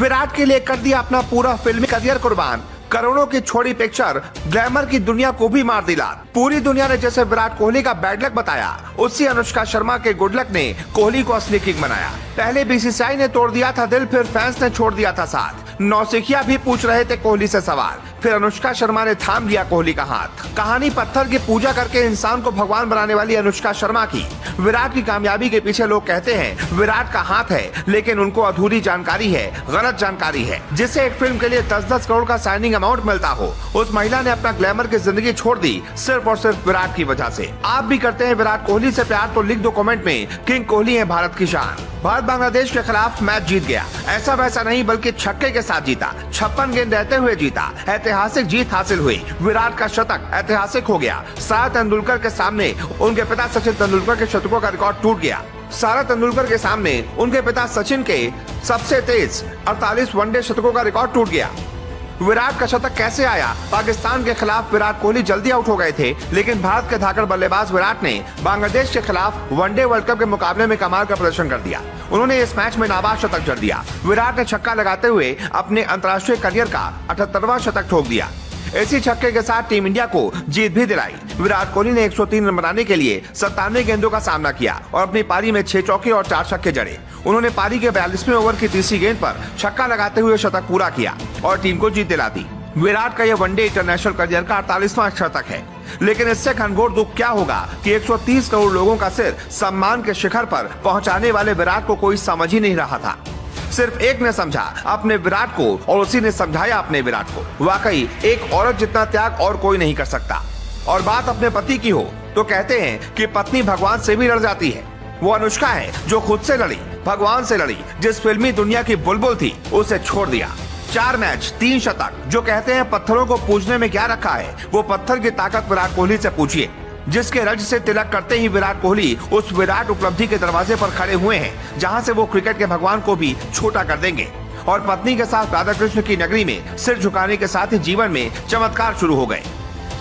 विराट के लिए कर दिया अपना पूरा फिल्मी करियर कुर्बान। करोड़ों की छोड़ी पिक्चर ग्लैमर की दुनिया को भी मार दिला। पूरी दुनिया ने जैसे विराट कोहली का बैड लक बताया, उसी अनुष्का शर्मा के गुड लक ने कोहली को असली किंग बनाया। पहले बीसीसीआई ने तोड़ दिया था दिल, फिर फैंस ने छोड़ दिया था साथ। नौसिखिया भी पूछ रहे थे कोहली से सवाल, फिर अनुष्का शर्मा ने थाम लिया कोहली का हाथ। कहानी पत्थर की पूजा करके इंसान को भगवान बनाने वाली अनुष्का शर्मा की। विराट की कामयाबी के पीछे लोग कहते हैं विराट का हाथ है, लेकिन उनको अधूरी जानकारी है, गलत जानकारी है। जिससे एक फिल्म के लिए 10-10 करोड़ का साइनिंग अमाउंट मिलता हो, उस महिला ने अपना ग्लैमर की जिंदगी छोड़ दी सिर्फ और सिर्फ विराट की वजह से। आप भी करते हैं विराट कोहली से प्यार तो लिख दो कमेंट में, किंग कोहली है भारत की शान। भारत बांग्लादेश के खिलाफ मैच जीत गया, ऐसा वैसा नहीं बल्कि छक्के के साथ जीता। 56 गेंद रहते हुए जीता, ऐतिहासिक जीत हासिल हुई। विराट का शतक ऐतिहासिक हो गया। सारा तेंदुलकर के सामने उनके पिता सचिन तेंदुलकर के शतकों का रिकॉर्ड टूट गया। सारा तेंदुलकर के सामने उनके पिता सचिन के सबसे तेज 48 वनडे शतकों का रिकॉर्ड टूट गया। विराट का शतक कैसे आया? पाकिस्तान के खिलाफ विराट कोहली जल्दी आउट हो गए थे, लेकिन भारत के धाकड़ बल्लेबाज विराट ने बांग्लादेश के खिलाफ वनडे वर्ल्ड कप के मुकाबले में कमाल का प्रदर्शन कर दिया। उन्होंने इस मैच में नाबाद शतक जड़ दिया। विराट ने छक्का लगाते हुए अपने अंतर्राष्ट्रीय करियर का 78वां शतक ठोक दिया। इसी छक्के के साथ टीम इंडिया को जीत भी दिलाई। विराट कोहली ने 103 रन बनाने के लिए 97 गेंदों का सामना किया और अपनी पारी में 6 चौके और 4 छक्के जड़े। उन्होंने पारी के 42वें ओवर की तीसरी गेंद पर छक्का लगाते हुए शतक पूरा किया और टीम को जीत दिला दी। विराट का यह वनडे इंटरनेशनल करियर का 48वां शतक है, लेकिन इससे घनघोर दुख क्या होगा कि 130 करोड़ लोगों का सिर सम्मान के शिखर पर पहुंचाने वाले विराट को कोई समझ ही नहीं रहा था। सिर्फ एक ने समझा अपने विराट को और उसी ने समझाया अपने विराट को। वाकई एक औरत जितना त्याग और कोई नहीं कर सकता। और बात अपने पति की हो तो कहते हैं कि पत्नी भगवान से भी लड़ जाती है। वो अनुष्का है जो खुद से लड़ी, भगवान से लड़ी। जिस फिल्मी दुनिया की बुलबुल थी उसे छोड़ दिया। 4 मैच 3 शतक। जो कहते हैं पत्थरों को पूजने में क्या रखा है, वो पत्थर की ताकत विराट कोहली से पूछिए, जिसके रज से तिलक करते ही विराट कोहली उस विराट उपलब्धि के दरवाजे पर खड़े हुए हैं जहां से वो क्रिकेट के भगवान को भी छोटा कर देंगे। और पत्नी के साथ राधा कृष्ण की नगरी में सिर झुकाने के साथ ही जीवन में चमत्कार शुरू हो गए।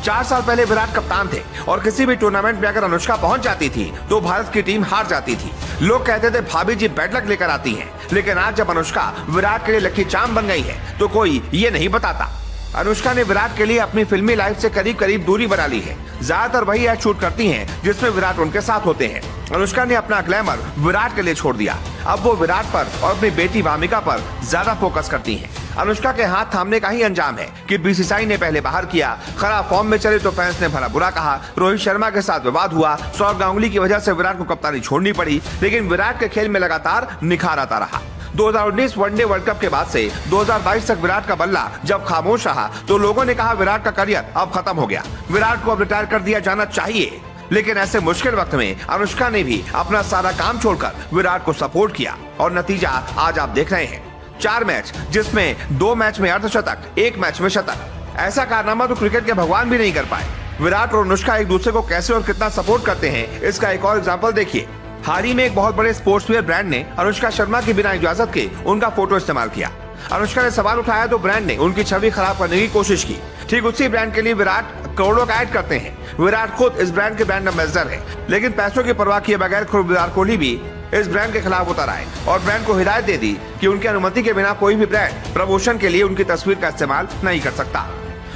4 साल पहले विराट कप्तान थे और किसी भी टूर्नामेंट में अगर अनुष्का पहुंच जाती थी तो भारत की टीम हार जाती थी। लोग कहते थे भाभी जी बैड लक लेकर आती हैं, लेकिन आज जब अनुष्का विराट के लिए लकी चार्म बन गई है तो कोई ये नहीं बताता। अनुष्का ने विराट के लिए अपनी फिल्मी लाइफ से करीब करीब दूरी बना ली है। ज्यादातर वही एड शूट करती हैं जिसमें विराट उनके साथ होते हैं। अनुष्का ने अपना ग्लैमर विराट के लिए छोड़ दिया। अब वो विराट पर और अपनी बेटी वामिका पर ज्यादा फोकस करती हैं। अनुष्का के हाथ थामने का ही अंजाम है कि बीसीसीआई ने पहले बाहर किया, खराब फॉर्म में चले तो फैंस ने भला बुरा कहा, रोहित शर्मा के साथ विवाद हुआ, सौरव गांगुली की वजह से विराट को कप्तानी छोड़नी पड़ी, लेकिन विराट के खेल में लगातार निखार आता रहा। 2019 वनडे वर्ल्ड कप के बाद से 2022 तक विराट का बल्ला जब खामोश रहा तो लोगों ने कहा विराट का करियर अब खत्म हो गया, विराट को अब रिटायर कर दिया जाना चाहिए। लेकिन ऐसे मुश्किल वक्त में अनुष्का ने भी अपना सारा काम छोड़कर विराट को सपोर्ट किया और नतीजा आज आप देख रहे हैं। 4 मैच जिसमें 2 मैच में अर्धशतक, 1 मैच में शतक। ऐसा कारनामा तो क्रिकेट के भगवान भी नहीं कर पाए। विराट और अनुष्का एक दूसरे को कैसे और कितना सपोर्ट करते हैं, इसका एक और एग्जाम्पल देखिए। हाल ही में एक बहुत बड़े स्पोर्ट्सवेयर ब्रांड ने अनुष्का शर्मा की बिना इजाजत के उनका फोटो इस्तेमाल किया। अनुष्का ने सवाल उठाया तो ब्रांड ने उनकी छवि खराब करने की कोशिश की। ठीक उसी ब्रांड के लिए विराट करोड़ों का ऐड करते हैं। विराट खुद इस ब्रांड के ब्रांड एम्बेसडर है, लेकिन पैसों की परवाह किए बगैर खुद विराट कोहली भी इस ब्रांड के खिलाफ उतर आए और ब्रांड को हिदायत दे दी कि उनकी अनुमति के बिना कोई भी ब्रांड प्रमोशन के लिए उनकी तस्वीर का इस्तेमाल नहीं कर सकता।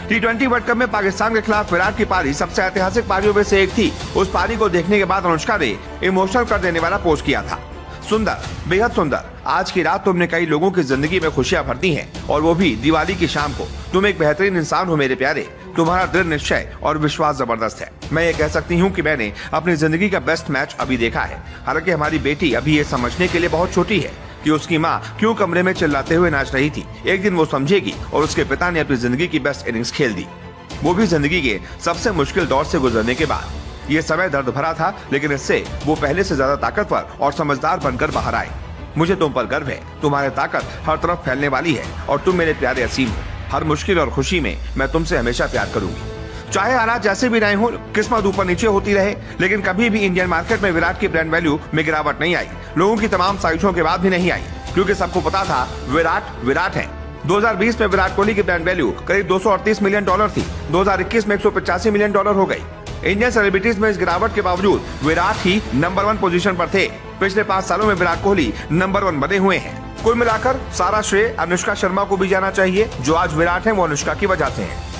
T20 वर्ल्ड कप में पाकिस्तान के खिलाफ विराट की पारी सबसे ऐतिहासिक पारियों में से एक थी। उस पारी को देखने के बाद अनुष्का ने इमोशनल कर देने वाला पोस्ट किया था। सुंदर, बेहद सुंदर। आज की रात तुमने कई लोगों की जिंदगी में खुशियां भरती हैं और वो भी दिवाली की शाम को। तुम एक बेहतरीन इंसान हो मेरे प्यारे। तुम्हारा दृढ़ निश्चय और विश्वास जबरदस्त है। मैं ये कह सकती हूँ कि मैंने अपनी जिंदगी का बेस्ट मैच अभी देखा है। हालांकि हमारी बेटी अभी ये समझने के लिए बहुत छोटी है कि उसकी माँ क्यों कमरे में चिल्लाते हुए नाच रही थी। एक दिन वो समझेगी और उसके पिता ने अपनी जिंदगी की बेस्ट इनिंग्स खेल दी, वो भी जिंदगी के सबसे मुश्किल दौर से गुजरने के बाद। ये समय दर्द भरा था, लेकिन इससे वो पहले से ज्यादा ताकतवर और समझदार बनकर बाहर आए। मुझे तुम पर गर्व है। तुम्हारी ताकत हर तरफ फैलने वाली है और तुम मेरे प्यारे असीम हो। हर मुश्किल और खुशी में मैं तुमसे हमेशा प्यार करूंगी। चाहे हालात जैसे भी रहे हो, किस्मत ऊपर नीचे होती रहे, लेकिन कभी भी इंडियन मार्केट में विराट की ब्रांड वैल्यू में गिरावट नहीं आई। लोगों की तमाम साजिशों के बाद भी नहीं आई, क्योंकि सबको पता था विराट है। 2020 में विराट कोहली की ब्रांड वैल्यू करीब $238 मिलियन थी। 2021 में $185 मिलियन हो गई। इंडियन सेलिब्रिटीज में इस गिरावट के बावजूद विराट ही नंबर 1 पोजीशन पर थे। पिछले 5 सालों में विराट कोहली नंबर 1 बने हुए हैं। कुल मिलाकर सारा श्रेय अनुष्का शर्मा को भी जाना चाहिए। जो आज विराट है वो अनुष्का की वजह से है।